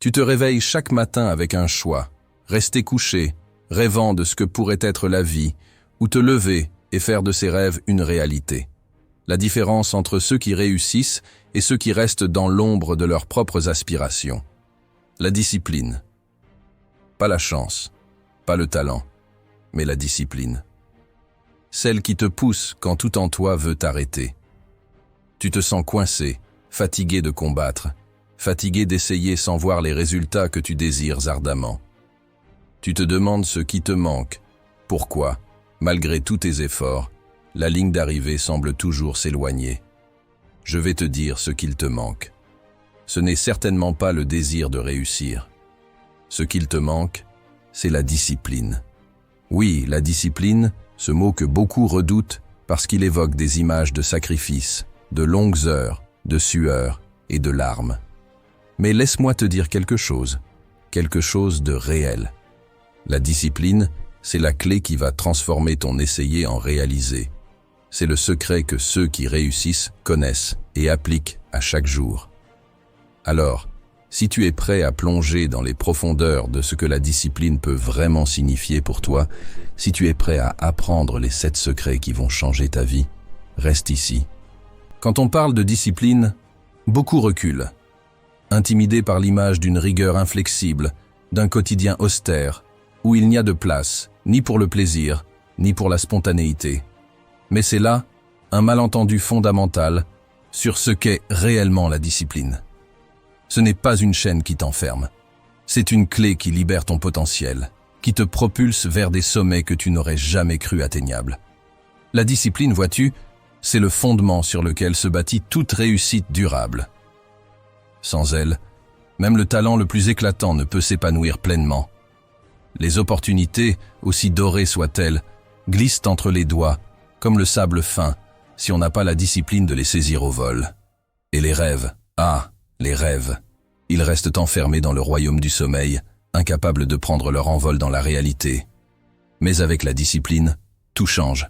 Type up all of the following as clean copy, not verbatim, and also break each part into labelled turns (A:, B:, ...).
A: Tu te réveilles chaque matin avec un choix, rester couché, rêvant de ce que pourrait être la vie, ou te lever et faire de ces rêves une réalité. La différence entre ceux qui réussissent et ceux qui restent dans l'ombre de leurs propres aspirations. La discipline. Pas la chance, pas le talent, mais la discipline. Celle qui te pousse quand tout en toi veut t'arrêter. Tu te sens coincé, fatigué de combattre, fatigué d'essayer sans voir les résultats que tu désires ardemment. Tu te demandes ce qui te manque, pourquoi, malgré tous tes efforts, la ligne d'arrivée semble toujours s'éloigner. Je vais te dire ce qu'il te manque. Ce n'est certainement pas le désir de réussir. Ce qu'il te manque, c'est la discipline. Oui, la discipline, ce mot que beaucoup redoutent parce qu'il évoque des images de sacrifice, de longues heures, de sueur et de larmes. Mais laisse-moi te dire quelque chose de réel. La discipline, c'est la clé qui va transformer ton essayer en réalisé. C'est le secret que ceux qui réussissent connaissent et appliquent à chaque jour. Alors, si tu es prêt à plonger dans les profondeurs de ce que la discipline peut vraiment signifier pour toi, si tu es prêt à apprendre les 7 secrets qui vont changer ta vie, reste ici. Quand on parle de discipline, beaucoup reculent, intimidés par l'image d'une rigueur inflexible, d'un quotidien austère, où il n'y a de place, ni pour le plaisir, ni pour la spontanéité. Mais c'est là un malentendu fondamental sur ce qu'est réellement la discipline. Ce n'est pas une chaîne qui t'enferme. C'est une clé qui libère ton potentiel, qui te propulse vers des sommets que tu n'aurais jamais cru atteignables. La discipline, vois-tu, c'est le fondement sur lequel se bâtit toute réussite durable. Sans elle, même le talent le plus éclatant ne peut s'épanouir pleinement. Les opportunités, aussi dorées soient-elles, glissent entre les doigts, comme le sable fin, si on n'a pas la discipline de les saisir au vol. Et les rêves, les rêves, ils restent enfermés dans le royaume du sommeil, incapables de prendre leur envol dans la réalité. Mais avec la discipline, tout change.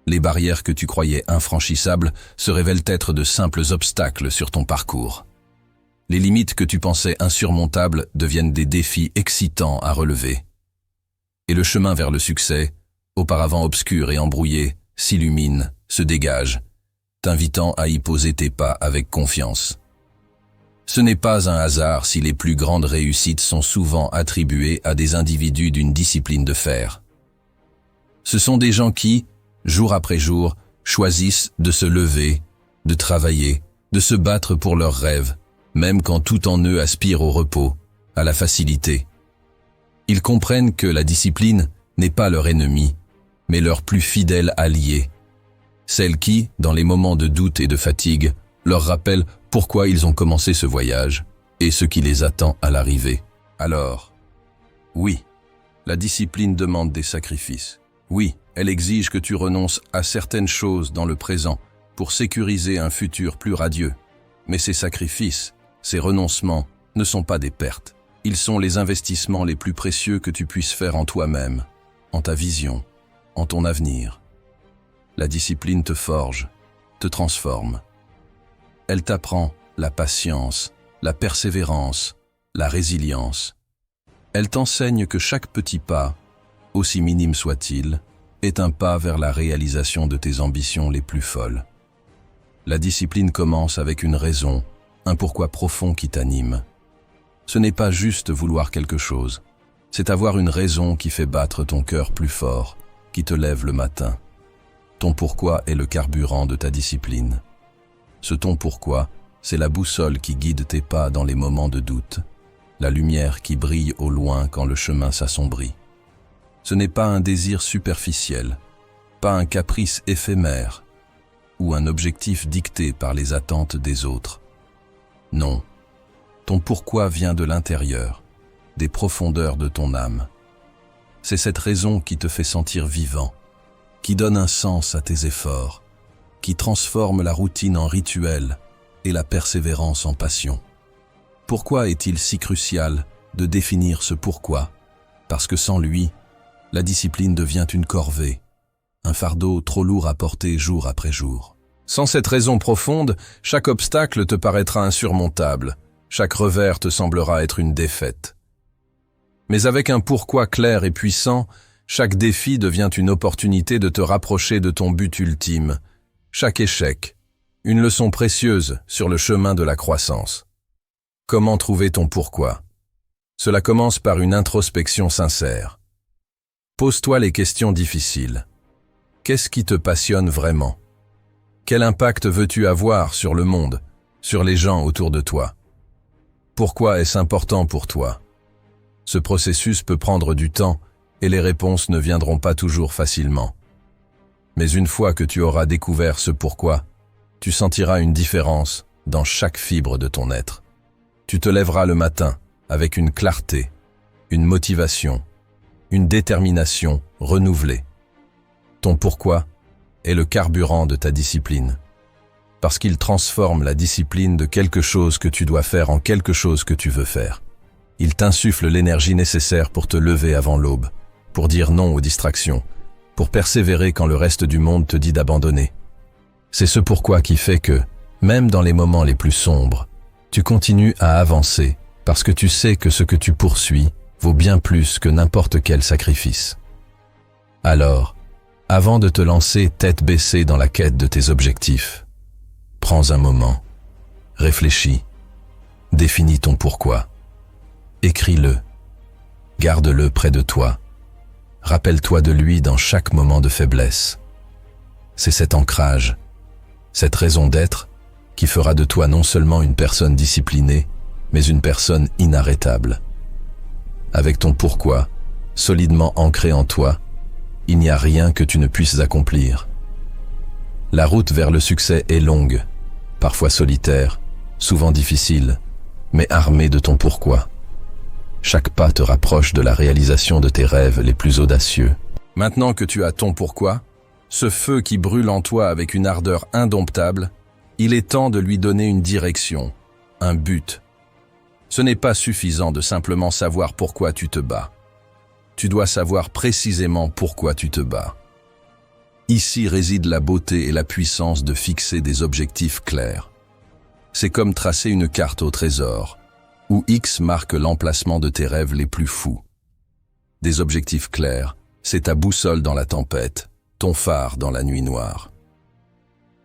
A: Les barrières que tu croyais infranchissables se révèlent être de simples obstacles sur ton parcours. Les limites que tu pensais insurmontables deviennent des défis excitants à relever. Et le chemin vers le succès, auparavant obscur et embrouillé, s'illumine, se dégage, t'invitant à y poser tes pas avec confiance. Ce n'est pas un hasard si les plus grandes réussites sont souvent attribuées à des individus d'une discipline de fer. Ce sont des gens qui, jour après jour, choisissent de se lever, de travailler, de se battre pour leurs rêves, même quand tout en eux aspire au repos, à la facilité. Ils comprennent que la discipline n'est pas leur ennemi, mais leur plus fidèle allié. Celle qui, dans les moments de doute et de fatigue, leur rappelle pourquoi ils ont commencé ce voyage et ce qui les attend à l'arrivée. Alors, oui, la discipline demande des sacrifices. Oui, elle exige que tu renonces à certaines choses dans le présent pour sécuriser un futur plus radieux. Mais ces sacrifices, ces renoncements, ne sont pas des pertes. Ils sont les investissements les plus précieux que tu puisses faire en toi-même, en ta vision, en ton avenir. La discipline te forge, te transforme. Elle t'apprend la patience, la persévérance, la résilience. Elle t'enseigne que chaque petit pas, aussi minime soit-il, est un pas vers la réalisation de tes ambitions les plus folles. La discipline commence avec une raison, un pourquoi profond qui t'anime. Ce n'est pas juste vouloir quelque chose, c'est avoir une raison qui fait battre ton cœur plus fort, qui te lève le matin. Ton pourquoi est le carburant de ta discipline. Ce ton pourquoi, c'est la boussole qui guide tes pas dans les moments de doute, la lumière qui brille au loin quand le chemin s'assombrit. Ce n'est pas un désir superficiel, pas un caprice éphémère, ou un objectif dicté par les attentes des autres. Non, ton pourquoi vient de l'intérieur, des profondeurs de ton âme. C'est cette raison qui te fait sentir vivant, qui donne un sens à tes efforts, qui transforme la routine en rituel et la persévérance en passion. Pourquoi est-il si crucial de définir ce pourquoi? Parce que sans lui, la discipline devient une corvée, un fardeau trop lourd à porter jour après jour. Sans cette raison profonde, chaque obstacle te paraîtra insurmontable, chaque revers te semblera être une défaite. Mais avec un pourquoi clair et puissant, chaque défi devient une opportunité de te rapprocher de ton but ultime. Chaque échec, une leçon précieuse sur le chemin de la croissance. Comment trouver ton pourquoi? Cela commence par une introspection sincère. Pose-toi les questions difficiles. Qu'est-ce qui te passionne vraiment? Quel impact veux-tu avoir sur le monde, sur les gens autour de toi? Pourquoi est-ce important pour toi? Ce processus peut prendre du temps et les réponses ne viendront pas toujours facilement. Mais une fois que tu auras découvert ce pourquoi, tu sentiras une différence dans chaque fibre de ton être. Tu te lèveras le matin avec une clarté, une motivation, une détermination renouvelée. Ton pourquoi est le carburant de ta discipline, parce qu'il transforme la discipline de quelque chose que tu dois faire en quelque chose que tu veux faire. Il t'insuffle l'énergie nécessaire pour te lever avant l'aube, pour dire non aux distractions, pour persévérer quand le reste du monde te dit d'abandonner. C'est ce pourquoi qui fait que, même dans les moments les plus sombres, tu continues à avancer parce que tu sais que ce que tu poursuis vaut bien plus que n'importe quel sacrifice. Alors, avant de te lancer tête baissée dans la quête de tes objectifs, prends un moment, réfléchis, définis ton pourquoi, écris-le, garde-le près de toi, rappelle-toi de lui dans chaque moment de faiblesse. C'est cet ancrage, cette raison d'être qui fera de toi non seulement une personne disciplinée, mais une personne inarrêtable. Avec ton pourquoi, solidement ancré en toi, il n'y a rien que tu ne puisses accomplir. La route vers le succès est longue, parfois solitaire, souvent difficile, mais armée de ton pourquoi. Chaque pas te rapproche de la réalisation de tes rêves les plus audacieux. Maintenant que tu as ton pourquoi, ce feu qui brûle en toi avec une ardeur indomptable, il est temps de lui donner une direction, un but. Ce n'est pas suffisant de simplement savoir pourquoi tu te bats. Tu dois savoir précisément pourquoi tu te bats. Ici réside la beauté et la puissance de fixer des objectifs clairs. C'est comme tracer une carte au trésor, où X marque l'emplacement de tes rêves les plus fous. Des objectifs clairs, c'est ta boussole dans la tempête, ton phare dans la nuit noire.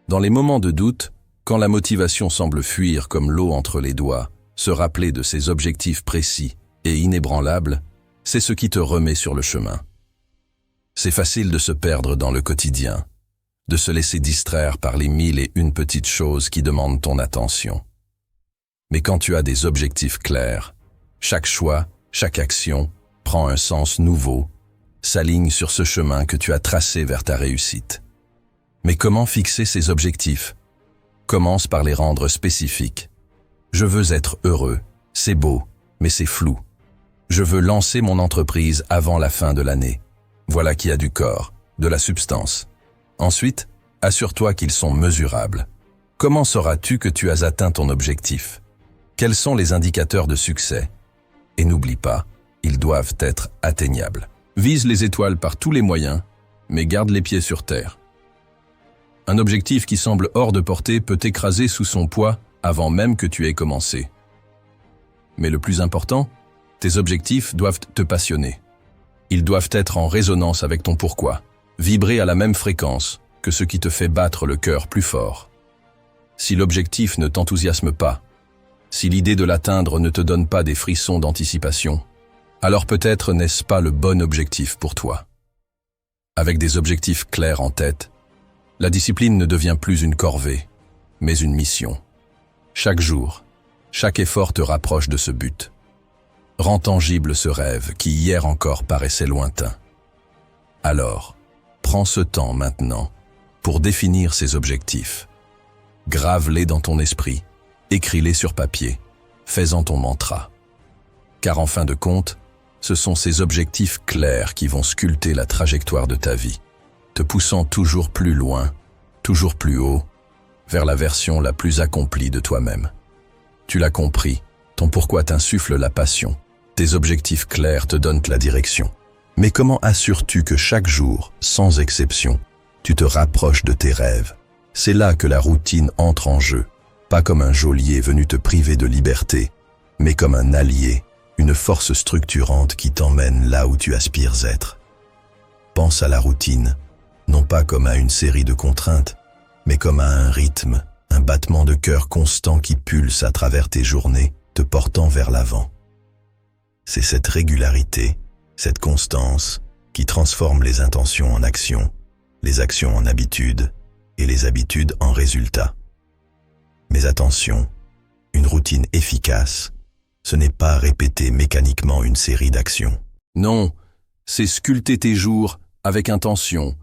A: Dans les moments de doute, quand la motivation semble fuir comme l'eau entre les doigts, se rappeler de ces objectifs précis et inébranlables, c'est ce qui te remet sur le chemin. C'est facile de se perdre dans le quotidien, de se laisser distraire par les 1001 petites choses qui demandent ton attention. Mais quand tu as des objectifs clairs, chaque choix, chaque action prend un sens nouveau, s'aligne sur ce chemin que tu as tracé vers ta réussite. Mais comment fixer ces objectifs? Commence par les rendre spécifiques. Je veux être heureux, c'est beau, mais c'est flou. Je veux lancer mon entreprise avant la fin de l'année. Voilà qui a du corps, de la substance. Ensuite, assure-toi qu'ils sont mesurables. Comment sauras-tu que tu as atteint ton objectif? Quels sont les indicateurs de succès? Et n'oublie pas, ils doivent être atteignables. Vise les étoiles par tous les moyens, mais garde les pieds sur terre. Un objectif qui semble hors de portée peut t'écraser sous son poids avant même que tu aies commencé. Mais le plus important, tes objectifs doivent te passionner. Ils doivent être en résonance avec ton pourquoi, vibrer à la même fréquence que ce qui te fait battre le cœur plus fort. Si l'objectif ne t'enthousiasme pas, si l'idée de l'atteindre ne te donne pas des frissons d'anticipation, alors peut-être n'est-ce pas le bon objectif pour toi. Avec des objectifs clairs en tête, la discipline ne devient plus une corvée, mais une mission. Chaque jour, chaque effort te rapproche de ce but. Rends tangible ce rêve qui hier encore paraissait lointain. Alors, prends ce temps maintenant pour définir ces objectifs. Grave-les dans ton esprit, écris-les sur papier, fais-en ton mantra. Car en fin de compte, ce sont ces objectifs clairs qui vont sculpter la trajectoire de ta vie, te poussant toujours plus loin, toujours plus haut, vers la version la plus accomplie de toi-même. Tu l'as compris, ton pourquoi t'insuffle la passion, tes objectifs clairs te donnent la direction. Mais comment assures-tu que chaque jour, sans exception, tu te rapproches de tes rêves? C'est là que la routine entre en jeu. pas comme un geôlier venu te priver de liberté, mais comme un allié, une force structurante qui t'emmène là où tu aspires être. Pense à la routine, non pas comme à une série de contraintes, mais comme à un rythme, un battement de cœur constant qui pulse à travers tes journées, te portant vers l'avant. C'est cette régularité, cette constance, qui transforme les intentions en actions, les actions en habitudes, et les habitudes en résultats. Mais attention, une routine efficace, ce n'est pas répéter mécaniquement une série d'actions. Non, c'est sculpter tes jours avec intention,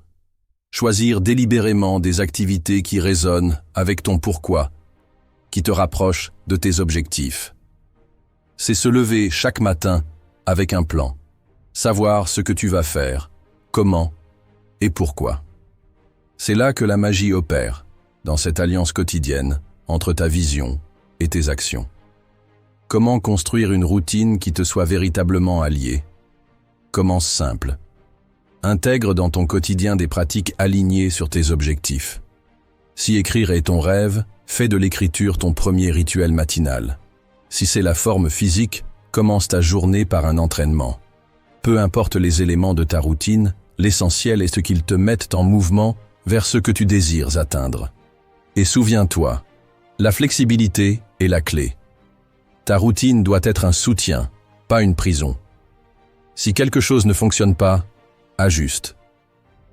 A: choisir délibérément des activités qui résonnent avec ton pourquoi, qui te rapprochent de tes objectifs. C'est se lever chaque matin avec un plan, savoir ce que tu vas faire, comment et pourquoi. C'est là que la magie opère, dans cette alliance quotidienne entre ta vision et tes actions. Comment construire une routine qui te soit véritablement alliée? Commence simple. Intègre dans ton quotidien des pratiques alignées sur tes objectifs. Si écrire est ton rêve, fais de l'écriture ton premier rituel matinal. Si c'est la forme physique, commence ta journée par un entraînement. Peu importe les éléments de ta routine, l'essentiel est ce qu'ils te mettent en mouvement vers ce que tu désires atteindre. Et souviens-toi, la flexibilité est la clé. Ta routine doit être un soutien, pas une prison. Si quelque chose ne fonctionne pas, ajuste.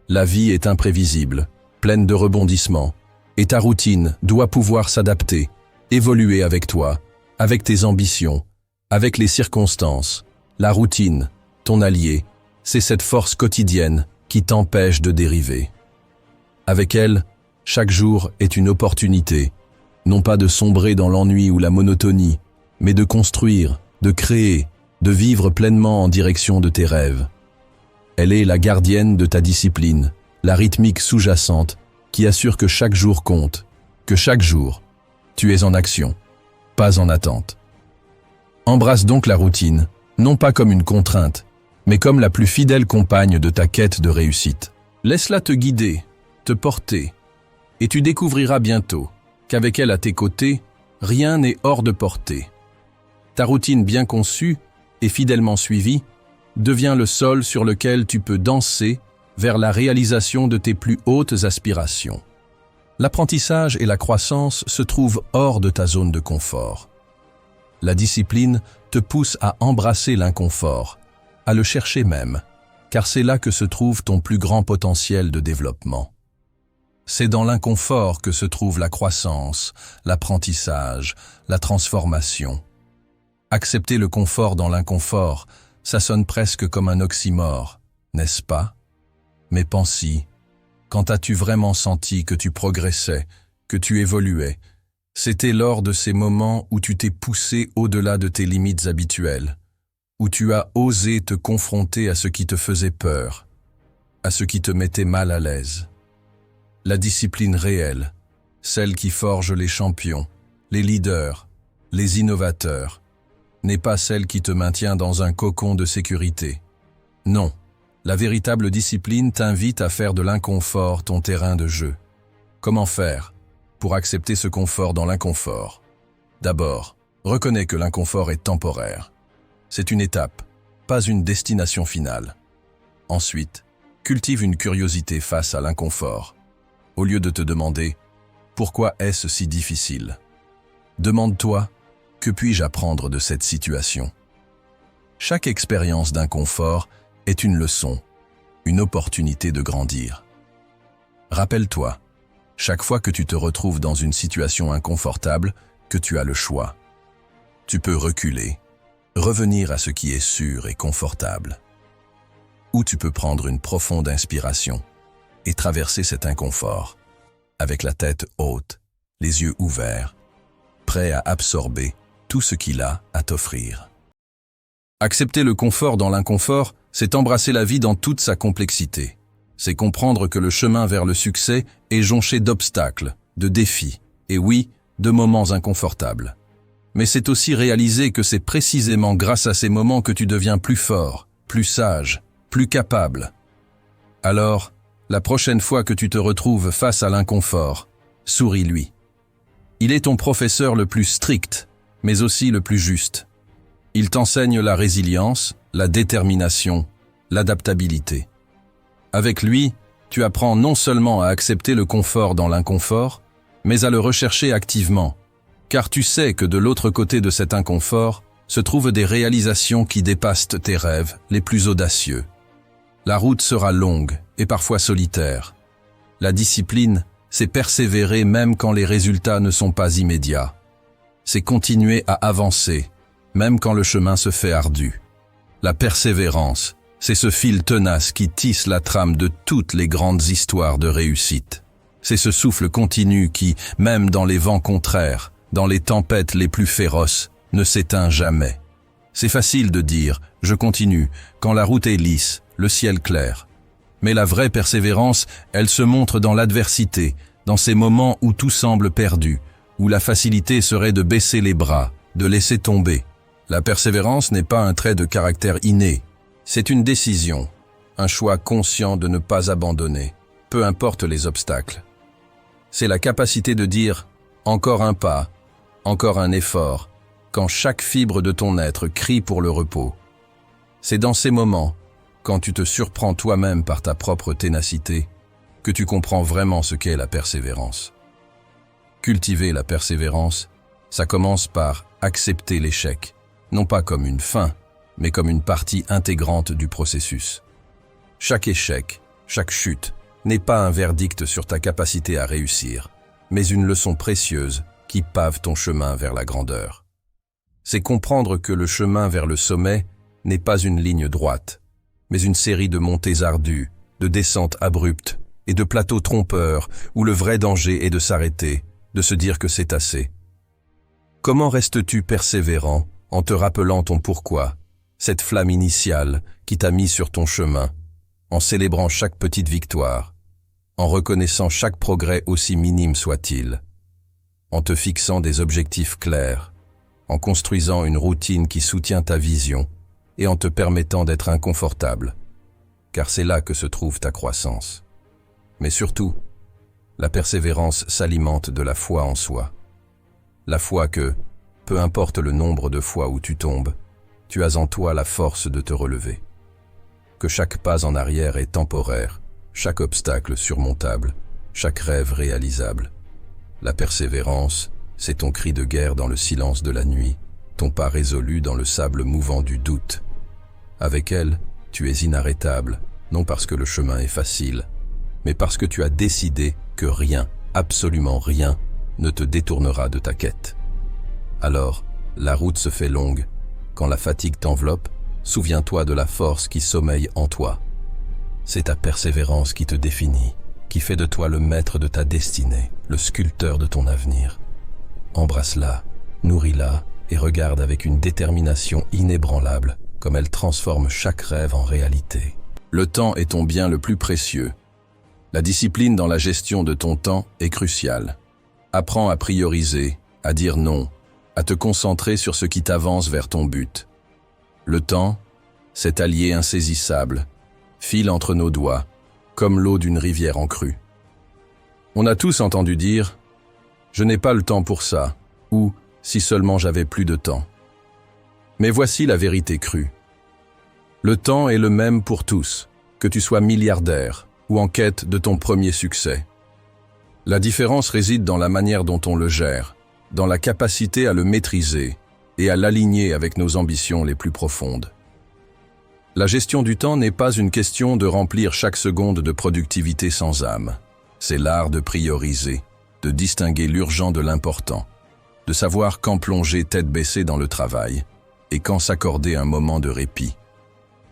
A: La vie est imprévisible, pleine de rebondissements, et ta routine doit pouvoir s'adapter, évoluer avec toi, avec tes ambitions, avec les circonstances. La routine, ton allié, c'est cette force quotidienne qui t'empêche de dériver. Avec elle, chaque jour est une opportunité, non pas de sombrer dans l'ennui ou la monotonie, mais de construire, de créer, de vivre pleinement en direction de tes rêves. Elle est la gardienne de ta discipline, la rythmique sous-jacente qui assure que chaque jour compte, que chaque jour, tu es en action, pas en attente. Embrasse donc la routine, non pas comme une contrainte, mais comme la plus fidèle compagne de ta quête de réussite. Laisse-la te guider, te porter, et tu découvriras bientôt qu'avec elle à tes côtés, rien n'est hors de portée. Ta routine bien conçue et fidèlement suivie devient le sol sur lequel tu peux danser vers la réalisation de tes plus hautes aspirations. L'apprentissage et la croissance se trouvent hors de ta zone de confort. La discipline te pousse à embrasser l'inconfort, à le chercher même, car c'est là que se trouve ton plus grand potentiel de développement. C'est dans l'inconfort que se trouve la croissance, l'apprentissage, la transformation. Accepter le confort dans l'inconfort, ça sonne presque comme un oxymore, n'est-ce pas? Mais pense-y, quand as-tu vraiment senti que tu progressais, que tu évoluais? C'était lors de ces moments où tu t'es poussé au-delà de tes limites habituelles, où tu as osé te confronter à ce qui te faisait peur, à ce qui te mettait mal à l'aise. La discipline réelle, celle qui forge les champions, les leaders, les innovateurs, n'est pas celle qui te maintient dans un cocon de sécurité. Non, la véritable discipline t'invite à faire de l'inconfort ton terrain de jeu. Comment faire pour accepter ce confort dans l'inconfort? D'abord, reconnais que l'inconfort est temporaire. C'est une étape, pas une destination finale. Ensuite, cultive une curiosité face à l'inconfort. Au lieu de te demander « Pourquoi est-ce si difficile ?» Demande-toi « Que puis-je apprendre de cette situation ?» Chaque expérience d'inconfort est une leçon, une opportunité de grandir. Rappelle-toi, chaque fois que tu te retrouves dans une situation inconfortable, que tu as le choix. Tu peux reculer, revenir à ce qui est sûr et confortable. Ou tu peux prendre une profonde inspiration et traverser cet inconfort, avec la tête haute, les yeux ouverts, prêt à absorber tout ce qu'il a à t'offrir. Accepter le confort dans l'inconfort, c'est embrasser la vie dans toute sa complexité. C'est comprendre que le chemin vers le succès est jonché d'obstacles, de défis, et oui, de moments inconfortables. Mais c'est aussi réaliser que c'est précisément grâce à ces moments que tu deviens plus fort, plus sage, plus capable. Alors, la prochaine fois que tu te retrouves face à l'inconfort, souris-lui. Il est ton professeur le plus strict, mais aussi le plus juste. Il t'enseigne la résilience, la détermination, l'adaptabilité. Avec lui, tu apprends non seulement à accepter le confort dans l'inconfort, mais à le rechercher activement, car tu sais que de l'autre côté de cet inconfort se trouvent des réalisations qui dépassent tes rêves les plus audacieux. La route sera longue et parfois solitaire. La discipline, c'est persévérer même quand les résultats ne sont pas immédiats. C'est continuer à avancer, même quand le chemin se fait ardu. La persévérance, c'est ce fil tenace qui tisse la trame de toutes les grandes histoires de réussite. C'est ce souffle continu qui, même dans les vents contraires, dans les tempêtes les plus féroces, ne s'éteint jamais. C'est facile de dire « je continue » quand la route est lisse, le ciel clair. Mais la vraie persévérance, elle se montre dans l'adversité, dans ces moments où tout semble perdu, où la facilité serait de baisser les bras, de laisser tomber. La persévérance n'est pas un trait de caractère inné, c'est une décision, un choix conscient de ne pas abandonner, peu importe les obstacles. C'est la capacité de dire « encore un pas, encore un effort », quand chaque fibre de ton être crie pour le repos. C'est dans ces moments, quand tu te surprends toi-même par ta propre ténacité, que tu comprends vraiment ce qu'est la persévérance. Cultiver la persévérance, ça commence par accepter l'échec, non pas comme une fin, mais comme une partie intégrante du processus. Chaque échec, chaque chute, n'est pas un verdict sur ta capacité à réussir, mais une leçon précieuse qui pave ton chemin vers la grandeur. C'est comprendre que le chemin vers le sommet n'est pas une ligne droite, mais une série de montées ardues, de descentes abruptes et de plateaux trompeurs où le vrai danger est de s'arrêter, de se dire que c'est assez. Comment restes-tu persévérant en te rappelant ton pourquoi, cette flamme initiale qui t'a mis sur ton chemin, en célébrant chaque petite victoire, en reconnaissant chaque progrès aussi minime soit-il, en te fixant des objectifs clairs, en construisant une routine qui soutient ta vision et en te permettant d'être inconfortable, car c'est là que se trouve ta croissance. Mais surtout, la persévérance s'alimente de la foi en soi. La foi que, peu importe le nombre de fois où tu tombes, tu as en toi la force de te relever. Que chaque pas en arrière est temporaire, chaque obstacle surmontable, chaque rêve réalisable. La persévérance, c'est ton cri de guerre dans le silence de la nuit, ton pas résolu dans le sable mouvant du doute. Avec elle, tu es inarrêtable, non parce que le chemin est facile, mais parce que tu as décidé que rien, absolument rien, ne te détournera de ta quête. Alors, la route se fait longue. Quand la fatigue t'enveloppe, souviens-toi de la force qui sommeille en toi. C'est ta persévérance qui te définit, qui fait de toi le maître de ta destinée, le sculpteur de ton avenir. Embrasse-la, nourris-la et regarde avec une détermination inébranlable comme elle transforme chaque rêve en réalité. Le temps est ton bien le plus précieux. La discipline dans la gestion de ton temps est cruciale. Apprends à prioriser, à dire non, à te concentrer sur ce qui t'avance vers ton but. Le temps, cet allié insaisissable, file entre nos doigts, comme l'eau d'une rivière en crue. On a tous entendu dire « Je n'ai pas le temps pour ça » ou « Si seulement j'avais plus de temps ». Mais voici la vérité crue. Le temps est le même pour tous, que tu sois milliardaire ou en quête de ton premier succès. La différence réside dans la manière dont on le gère, dans la capacité à le maîtriser et à l'aligner avec nos ambitions les plus profondes. La gestion du temps n'est pas une question de remplir chaque seconde de productivité sans âme. C'est l'art de prioriser, de distinguer l'urgent de l'important, de savoir quand plonger tête baissée dans le travail et quand s'accorder un moment de répit.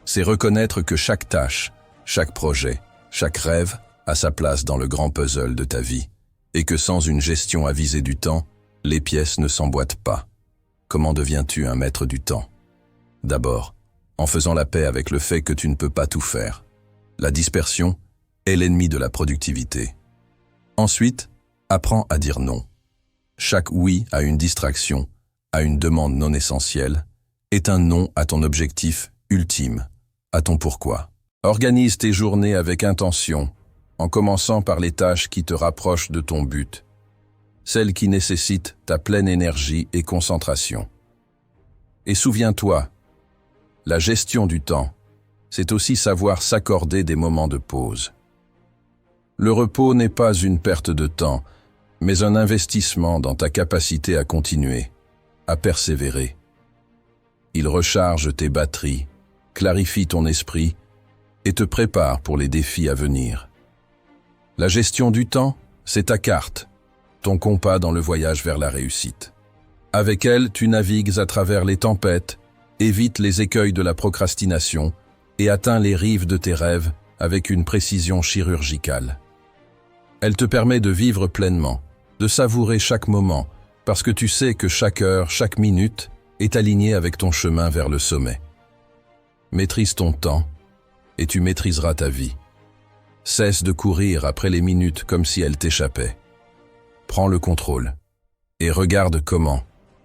A: C'est reconnaître que chaque tâche, chaque projet, chaque rêve a sa place dans le grand puzzle de ta vie et que sans une gestion avisée du temps, les pièces ne s'emboîtent pas. Comment deviens-tu un maître du temps? D'abord, en faisant la paix avec le fait que tu ne peux pas tout faire. La dispersion est l'ennemi de la productivité. Ensuite, apprends à dire non. Chaque oui à une distraction, à une demande non essentielle, est un non à ton objectif ultime, à ton pourquoi. Organise tes journées avec intention, en commençant par les tâches qui te rapprochent de ton but. celle qui nécessite ta pleine énergie et concentration. Et souviens-toi, la gestion du temps, c'est aussi savoir s'accorder des moments de pause. Le repos n'est pas une perte de temps, mais un investissement dans ta capacité à continuer, à persévérer. Il recharge tes batteries, clarifie ton esprit et te prépare pour les défis à venir. La gestion du temps, c'est ta carte, ton compas dans le voyage vers la réussite. Avec elle, tu navigues à travers les tempêtes, évites les écueils de la procrastination et atteins les rives de tes rêves avec une précision chirurgicale. Elle te permet de vivre pleinement, de savourer chaque moment, parce que tu sais que chaque heure, chaque minute est alignée avec ton chemin vers le sommet. Maîtrise ton temps et tu maîtriseras ta vie. Cesse de courir après les minutes comme si elles t'échappaient. Prends le contrôle et regarde comment,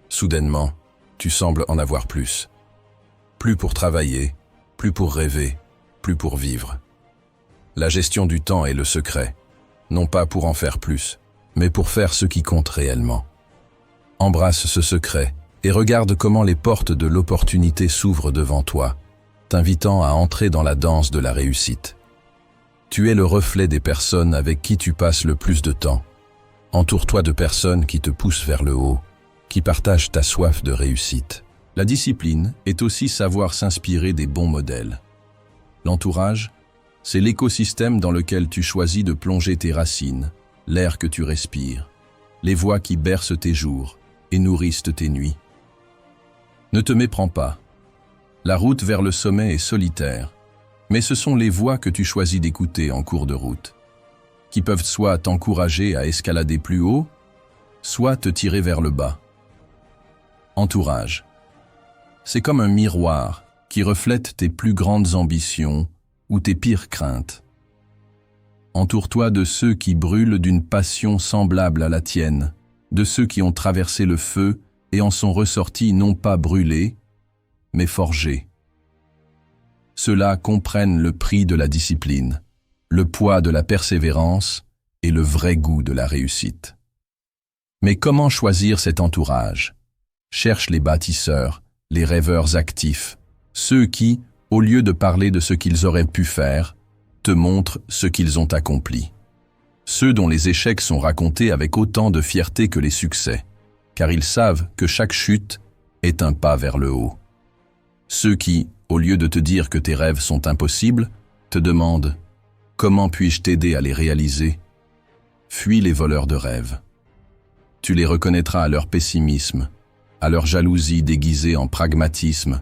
A: soudainement, tu sembles en avoir plus. Plus pour travailler, plus pour rêver, plus pour vivre. La gestion du temps est le secret, non pas pour en faire plus, mais pour faire ce qui compte réellement. Embrasse ce secret et regarde comment les portes de l'opportunité s'ouvrent devant toi, t'invitant à entrer dans la danse de la réussite. Tu es le reflet des personnes avec qui tu passes le plus de temps. Entoure-toi de personnes qui te poussent vers le haut, qui partagent ta soif de réussite. La discipline est aussi savoir s'inspirer des bons modèles. L'entourage, c'est l'écosystème dans lequel tu choisis de plonger tes racines, l'air que tu respires, les voix qui bercent tes jours et nourrissent tes nuits. Ne te méprends pas. La route vers le sommet est solitaire, mais ce sont les voix que tu choisis d'écouter en cours de route, qui peuvent soit t'encourager à escalader plus haut, soit te tirer vers le bas. Entourage. C'est comme un miroir qui reflète tes plus grandes ambitions ou tes pires craintes. Entoure-toi de ceux qui brûlent d'une passion semblable à la tienne, de ceux qui ont traversé le feu et en sont ressortis non pas brûlés, mais forgés. Ceux-là comprennent le prix de la discipline, le poids de la persévérance et le vrai goût de la réussite. Mais comment choisir cet entourage? Cherche les bâtisseurs, les rêveurs actifs, ceux qui, au lieu de parler de ce qu'ils auraient pu faire, te montrent ce qu'ils ont accompli. Ceux dont les échecs sont racontés avec autant de fierté que les succès, car ils savent que chaque chute est un pas vers le haut. Ceux qui, au lieu de te dire que tes rêves sont impossibles, te demandent « Comment puis-je t'aider à les réaliser ?» Fuis les voleurs de rêves. Tu les reconnaîtras à leur pessimisme, à leur jalousie déguisée en pragmatisme,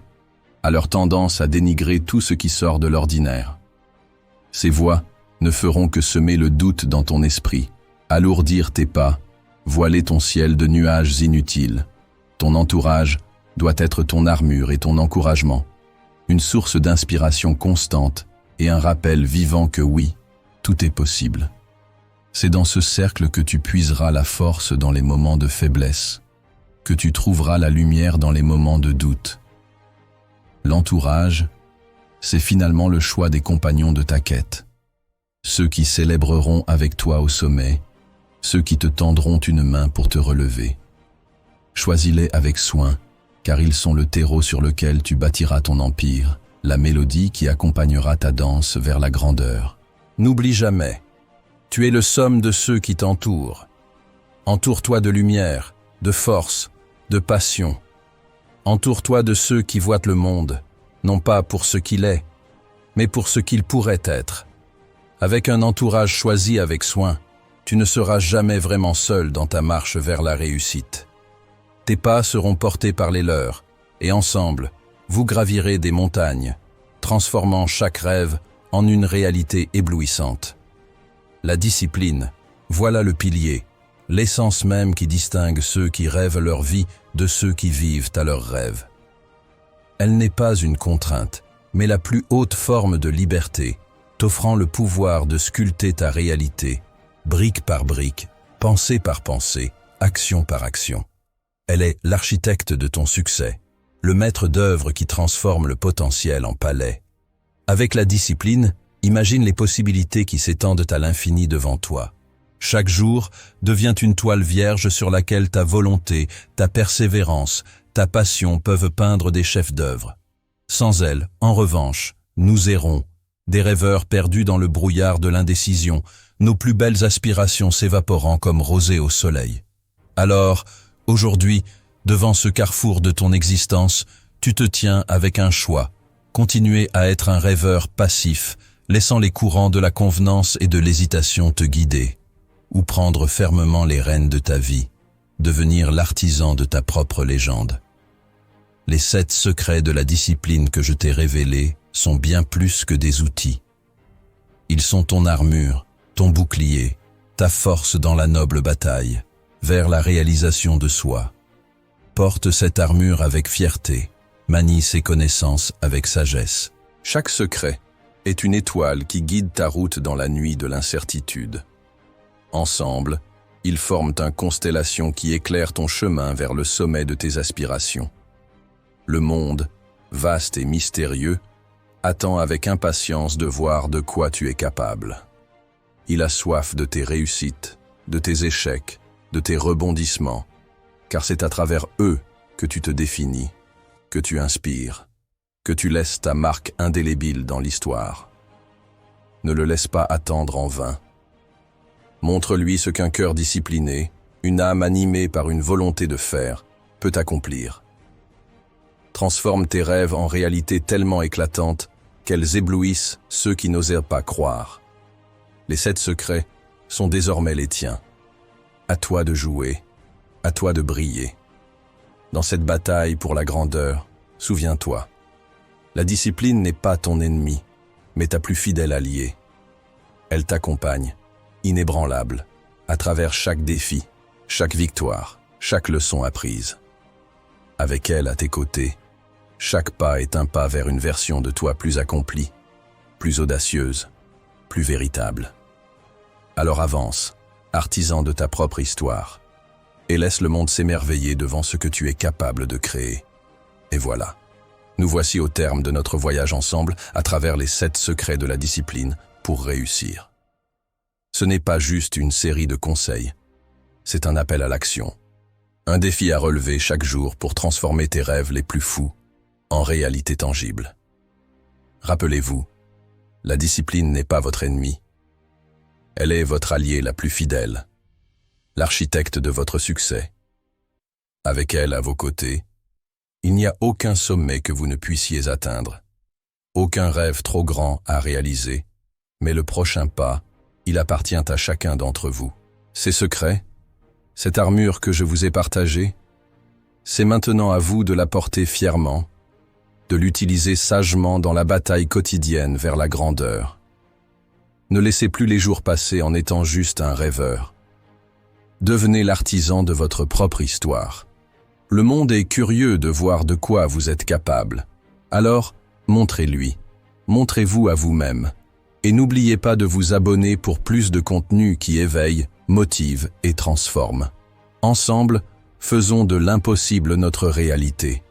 A: à leur tendance à dénigrer tout ce qui sort de l'ordinaire. Ces voix ne feront que semer le doute dans ton esprit, alourdir tes pas, voiler ton ciel de nuages inutiles. Ton entourage doit être ton armure et ton encouragement, une source d'inspiration constante et un rappel vivant que oui, tout est possible. C'est dans ce cercle que tu puiseras la force dans les moments de faiblesse, que tu trouveras la lumière dans les moments de doute. L'entourage, c'est finalement le choix des compagnons de ta quête. Ceux qui célébreront avec toi au sommet, ceux qui te tendront une main pour te relever. Choisis-les avec soin, car ils sont le terreau sur lequel tu bâtiras ton empire, la mélodie qui accompagnera ta danse vers la grandeur. N'oublie jamais, tu es le somme de ceux qui t'entourent. Entoure-toi de lumière, de force, de passion. Entoure-toi de ceux qui voient le monde, non pas pour ce qu'il est, mais pour ce qu'il pourrait être. Avec un entourage choisi avec soin, tu ne seras jamais vraiment seul dans ta marche vers la réussite. Tes pas seront portés par les leurs, et ensemble, vous gravirez des montagnes, transformant chaque rêve en une réalité éblouissante. La discipline, voilà le pilier, l'essence même qui distingue ceux qui rêvent leur vie de ceux qui vivent à leurs rêves. Elle n'est pas une contrainte, mais la plus haute forme de liberté, t'offrant le pouvoir de sculpter ta réalité, brique par brique, pensée par pensée, action par action. Elle est l'architecte de ton succès, le maître d'œuvre qui transforme le potentiel en palais. Avec la discipline, imagine les possibilités qui s'étendent à l'infini devant toi. Chaque jour devient une toile vierge sur laquelle ta volonté, ta persévérance, ta passion peuvent peindre des chefs-d'œuvre. Sans elles, en revanche, nous errons, des rêveurs perdus dans le brouillard de l'indécision, nos plus belles aspirations s'évaporant comme rosée au soleil. Alors, aujourd'hui, devant ce carrefour de ton existence, tu te tiens avec un choix, continuer à être un rêveur passif, laissant les courants de la convenance et de l'hésitation te guider, ou prendre fermement les rênes de ta vie, devenir l'artisan de ta propre légende. Les 7 secrets de la discipline que je t'ai révélés sont bien plus que des outils. Ils sont ton armure, ton bouclier, ta force dans la noble bataille, vers la réalisation de soi. Porte cette armure avec fierté, manie ses connaissances avec sagesse. Chaque secret est une étoile qui guide ta route dans la nuit de l'incertitude. Ensemble, ils forment une constellation qui éclaire ton chemin vers le sommet de tes aspirations. Le monde, vaste et mystérieux, attend avec impatience de voir de quoi tu es capable. Il a soif de tes réussites, de tes échecs, de tes rebondissements, car c'est à travers eux que tu te définis, que tu inspires, que tu laisses ta marque indélébile dans l'histoire. Ne le laisse pas attendre en vain. Montre-lui ce qu'un cœur discipliné, une âme animée par une volonté de faire, peut accomplir. Transforme tes rêves en réalités tellement éclatantes qu'elles éblouissent ceux qui n'osèrent pas croire. Les 7 secrets sont désormais les tiens. À toi de jouer, à toi de briller. Dans cette bataille pour la grandeur, souviens-toi, la discipline n'est pas ton ennemi, mais ta plus fidèle alliée. Elle t'accompagne, inébranlable, à travers chaque défi, chaque victoire, chaque leçon apprise. Avec elle à tes côtés, chaque pas est un pas vers une version de toi plus accomplie, plus audacieuse, plus véritable. Alors avance, artisan de ta propre histoire, et laisse le monde s'émerveiller devant ce que tu es capable de créer. Et voilà, nous voici au terme de notre voyage ensemble à travers les 7 secrets de la discipline pour réussir. Ce n'est pas juste une série de conseils, c'est un appel à l'action. Un défi à relever chaque jour pour transformer tes rêves les plus fous en réalité tangible. Rappelez-vous, la discipline n'est pas votre ennemi. Elle est votre alliée la plus fidèle, l'architecte de votre succès. Avec elle à vos côtés, il n'y a aucun sommet que vous ne puissiez atteindre, aucun rêve trop grand à réaliser, mais le prochain pas, il appartient à chacun d'entre vous. Ces secrets, cette armure que je vous ai partagée, c'est maintenant à vous de la porter fièrement, de l'utiliser sagement dans la bataille quotidienne vers la grandeur. Ne laissez plus les jours passer en étant juste un rêveur. Devenez l'artisan de votre propre histoire. Le monde est curieux de voir de quoi vous êtes capable. Alors, montrez-lui. Montrez-vous à vous-même. Et n'oubliez pas de vous abonner pour plus de contenu qui éveille, motive et transforme. Ensemble, faisons de l'impossible notre réalité.